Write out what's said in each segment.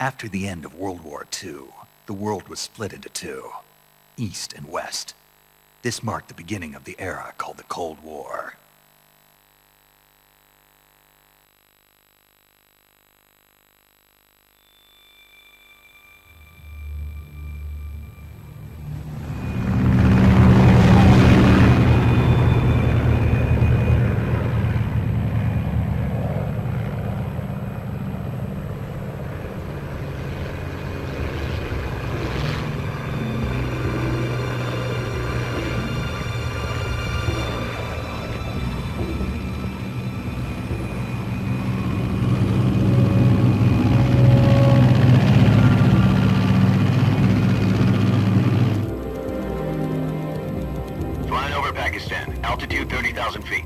After the end of World War II, the world was split into two, East and West. This marked the beginning of the era called the Cold War. Altitude 30,000 feet.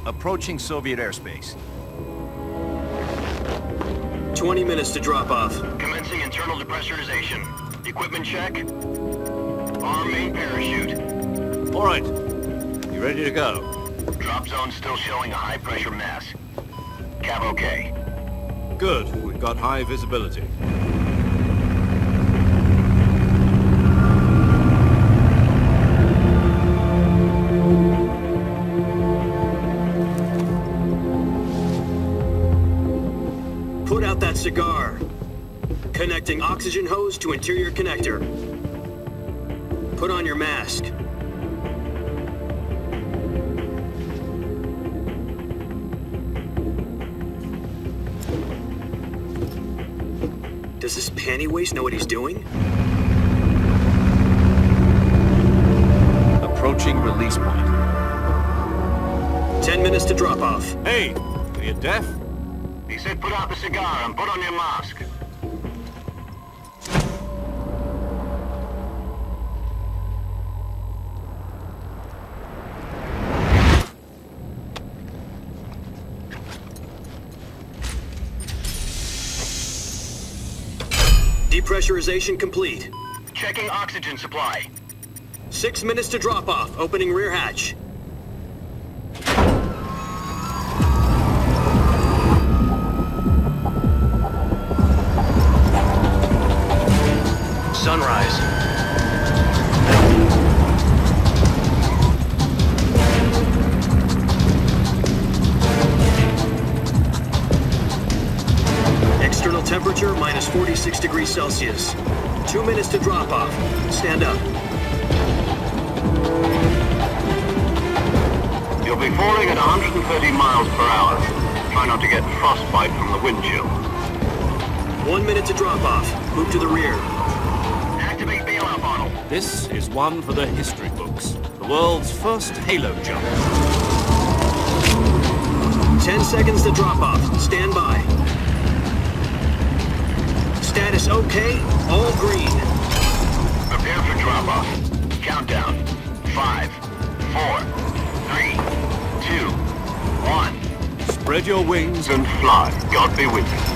Approaching Soviet airspace. 20 minutes to drop off. Commencing internal depressurization. Equipment check. Arm main parachute. All right. You ready to go? Drop zone still showing a high pressure mass. Cav okay. Good. We've got high visibility. Put out that cigar. Connecting oxygen hose to interior connector. Put on your mask. Does this panty waste know what he's doing? Approaching release point. 10 minutes to drop off. Hey, are you deaf? He said put out the cigar and put on your mask. Depressurization complete. Checking oxygen supply. 6 minutes to drop off. Opening rear hatch. Sunrise. External temperature minus 46 degrees Celsius. 2 minutes to drop off. Stand up. You'll be falling at 130 miles per hour. Try not to get frostbite from the wind chill. 1 minute to drop off. Move to the rear. Activate bailout bottle. This is one for the history books. The world's first halo jump. 10 seconds to drop off. Stand by. Status okay. All green. Prepare for drop off. Countdown. 5, 4, 3, 2, 1. Spread your wings And fly. God be with you.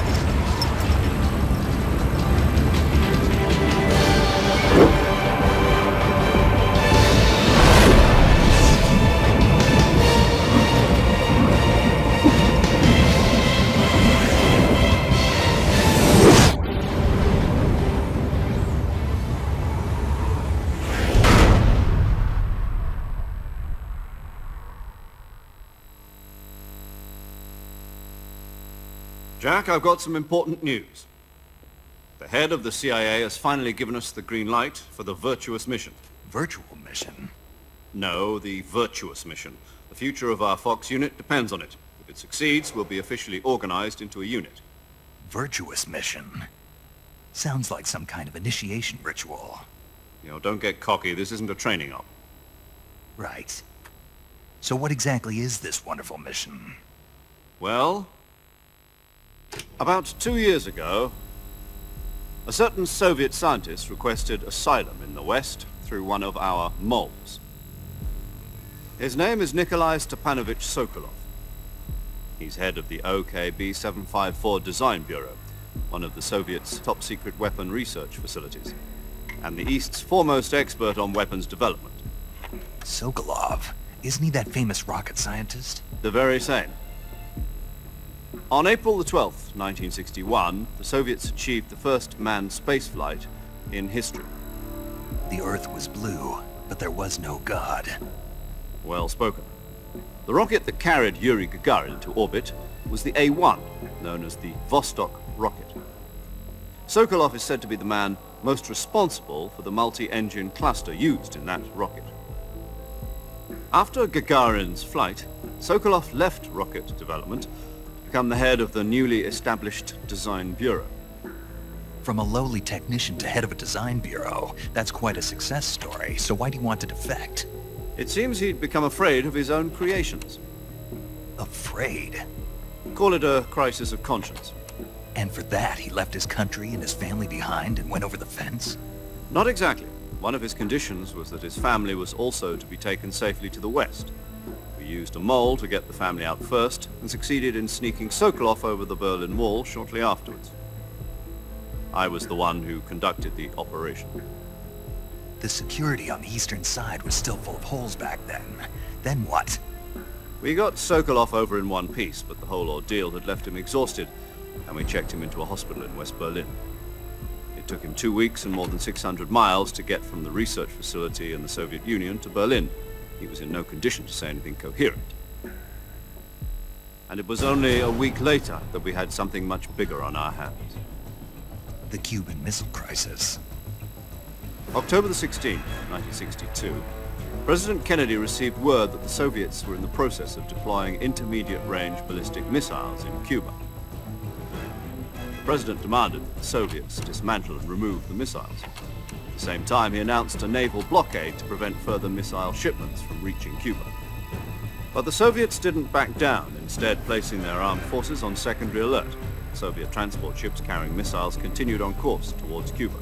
Jack, I've got some important news. The head of the CIA has finally given us the green light for the virtuous mission. Virtual mission? No, the virtuous mission. The future of our Fox unit depends on it. If it succeeds, we'll be officially organized into a unit. Virtuous mission? Sounds like some kind of initiation ritual. You know, don't get cocky. This isn't a training op. Right. So what exactly is this wonderful mission? Well, about 2 years ago, a certain Soviet scientist requested asylum in the West through one of our moles. His name is Nikolai Stepanovich Sokolov. He's head of the OKB 754 Design Bureau, one of the Soviets' top-secret weapon research facilities, and the East's foremost expert on weapons development. Sokolov? Isn't he that famous rocket scientist? The very same. On April the 12th, 1961, the Soviets achieved the first manned spaceflight in history. The Earth was blue, but there was no God. Well spoken. The rocket that carried Yuri Gagarin to orbit was the A-1, known as the Vostok rocket. Sokolov is said to be the man most responsible for the multi-engine cluster used in that rocket. After Gagarin's flight, Sokolov left rocket development to become the head of the newly established Design Bureau. From a lowly technician to head of a design bureau, that's quite a success story, so why do you want to defect? It seems he'd become afraid of his own creations. Afraid? Call it a crisis of conscience. And for that, he left his country and his family behind and went over the fence? Not exactly. One of his conditions was that his family was also to be taken safely to the west. We used a mole to get the family out first and succeeded in sneaking Sokolov over the Berlin Wall shortly afterwards. I was the one who conducted the operation. The security on the eastern side was still full of holes back then. Then what? We got Sokolov over in one piece, but the whole ordeal had left him exhausted, and we checked him into a hospital in West Berlin. It took him 2 weeks and more than 600 miles to get from the research facility in the Soviet Union to Berlin. He was in no condition to say anything coherent. And it was only a week later that we had something much bigger on our hands. The Cuban Missile Crisis. October the 16th, 1962, President Kennedy received word that the Soviets were in the process of deploying intermediate-range ballistic missiles in Cuba. The President demanded that the Soviets dismantle and remove the missiles. At the same time, he announced a naval blockade to prevent further missile shipments from reaching Cuba. But the Soviets didn't back down, instead placing their armed forces on secondary alert. Soviet transport ships carrying missiles continued on course towards Cuba.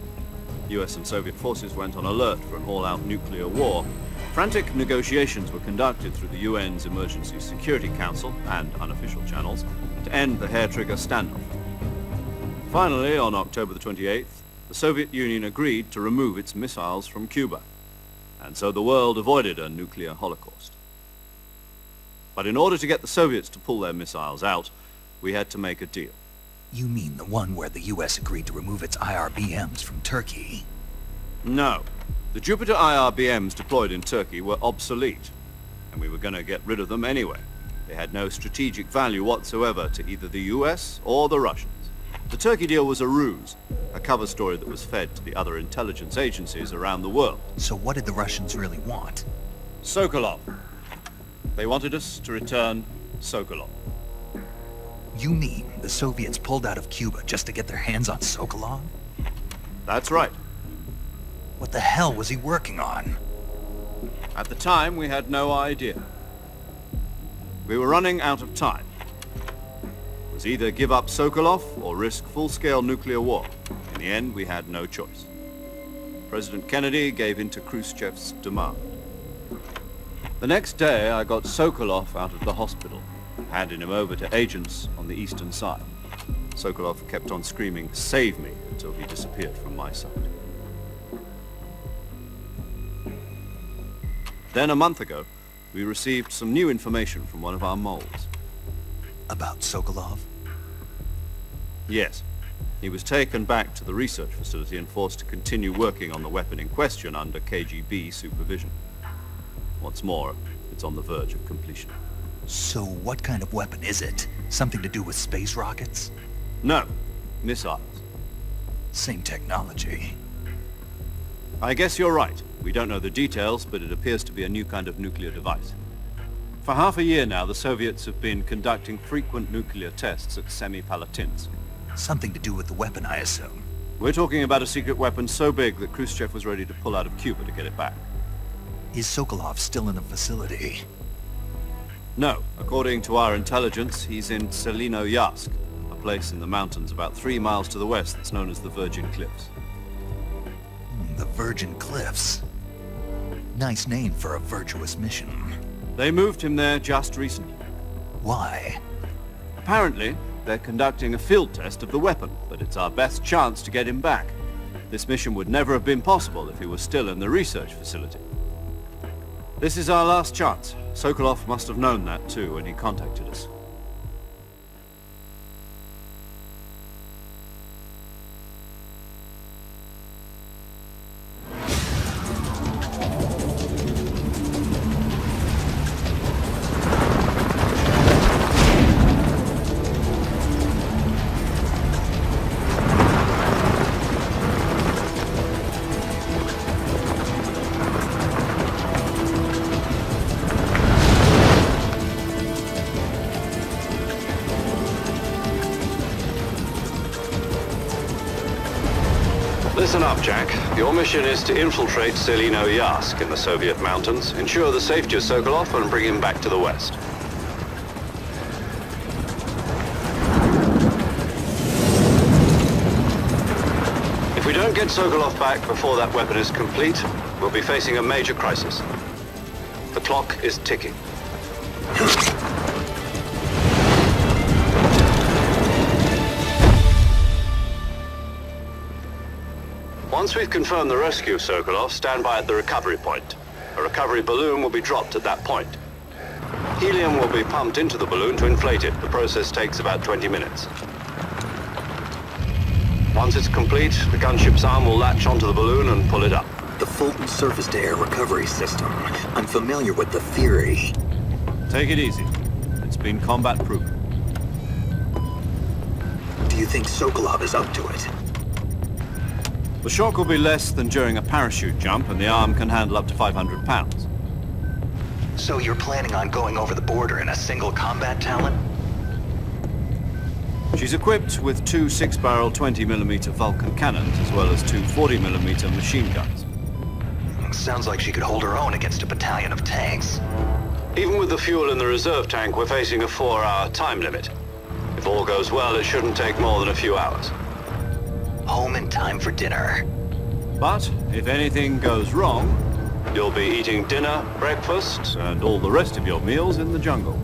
US and Soviet forces went on alert for an all-out nuclear war. Frantic negotiations were conducted through the UN's Emergency Security Council and unofficial channels to end the hair-trigger standoff. Finally, on October the 28th, the Soviet Union agreed to remove its missiles from Cuba, and so the world avoided a nuclear holocaust. But in order to get the Soviets to pull their missiles out, we had to make a deal. You mean the one where the US agreed to remove its IRBMs from Turkey? No. The Jupiter IRBMs deployed in Turkey were obsolete, and we were going to get rid of them anyway. They had no strategic value whatsoever to either the US or the Russians. The Turkey deal was a ruse, a cover story that was fed to the other intelligence agencies around the world. So what did the Russians really want? Sokolov. They wanted us to return Sokolov. You mean the Soviets pulled out of Cuba just to get their hands on Sokolov? That's right. What the hell was he working on? At the time, we had no idea. We were running out of time. It was either give up Sokolov or risk full-scale nuclear war. In the end, we had no choice. President Kennedy gave in to Khrushchev's demand. The next day, I got Sokolov out of the hospital, handing him over to agents on the eastern side. Sokolov kept on screaming, "Save me," until he disappeared from my sight. Then a month ago, we received some new information from one of our moles. About Sokolov? Yes. He was taken back to the research facility and forced to continue working on the weapon in question under KGB supervision. What's more, it's on the verge of completion. So what kind of weapon is it? Something to do with space rockets? No, missiles. Same technology. I guess you're right. We don't know the details, but it appears to be a new kind of nuclear device. For half a year now, the Soviets have been conducting frequent nuclear tests at Semipalatinsk. Something to do with the weapon, I assume. We're talking about a secret weapon so big that Khrushchev was ready to pull out of Cuba to get it back. Is Sokolov still in the facility? No. According to our intelligence, he's in Selinoyarsk, a place in the mountains about 3 miles to the west that's known as the Virgin Cliffs. The Virgin Cliffs. Nice name for a virtuous mission. They moved him there just recently. Why? Apparently, they're conducting a field test of the weapon, but it's our best chance to get him back. This mission would never have been possible if he was still in the research facility. This is our last chance. Sokolov must have known that too when he contacted us. Listen up, Jack. Your mission is to infiltrate Selino Yask in the Soviet mountains, ensure the safety of Sokolov, and bring him back to the West. If we don't get Sokolov back before that weapon is complete, we'll be facing a major crisis. The clock is ticking. Once we've confirmed the rescue of Sokolov, stand by at the recovery point. A recovery balloon will be dropped at that point. Helium will be pumped into the balloon to inflate it. The process takes about 20 minutes. Once it's complete, the gunship's arm will latch onto the balloon and pull it up. The Fulton surface-to-air recovery system. I'm familiar with the theory. Take it easy. It's been combat-proven. Do you think Sokolov is up to it? The shock will be less than during a parachute jump, and the arm can handle up to 500 pounds. So you're planning on going over the border in a single combat Talon? She's equipped with two 6-barrel 20mm Vulcan cannons, as well as two 40mm machine guns. Sounds like she could hold her own against a battalion of tanks. Even with the fuel in the reserve tank, we're facing a 4-hour time limit. If all goes well, it shouldn't take more than a few hours. Home in time for dinner. But if anything goes wrong, you'll be eating dinner, breakfast, and all the rest of your meals in the jungle.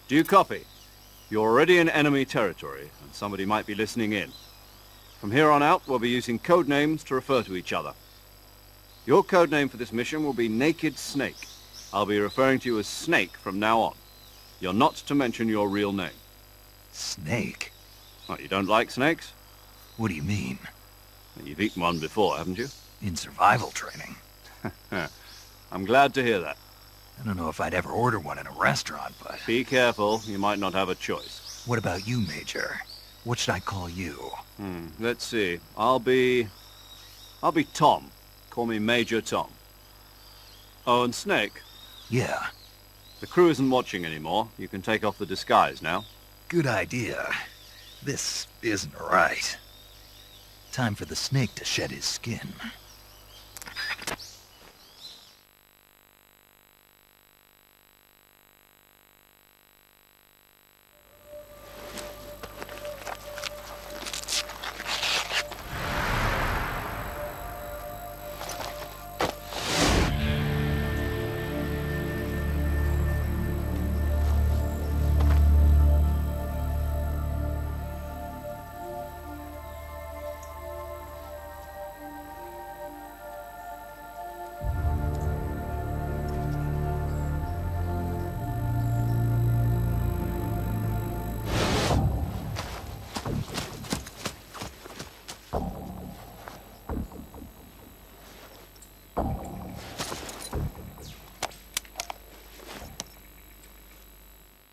Do you copy? You're already in enemy territory, and somebody might be listening in. From here on out, we'll be using code names to refer to each other. Your code name for this mission will be Naked Snake. I'll be referring to you as Snake from now on. You're not to mention your real name. Snake? What, you don't like snakes? What do you mean? You've eaten one before, haven't you? In survival training. I'm glad to hear that. I don't know if I'd ever order one in a restaurant, but... Be careful, you might not have a choice. What about you, Major? What should I call you? Let's see. I'll be Tom. Call me Major Tom. Oh, and Snake? Yeah. The crew isn't watching anymore. You can take off the disguise now. Good idea. This isn't right. Time for the snake to shed his skin.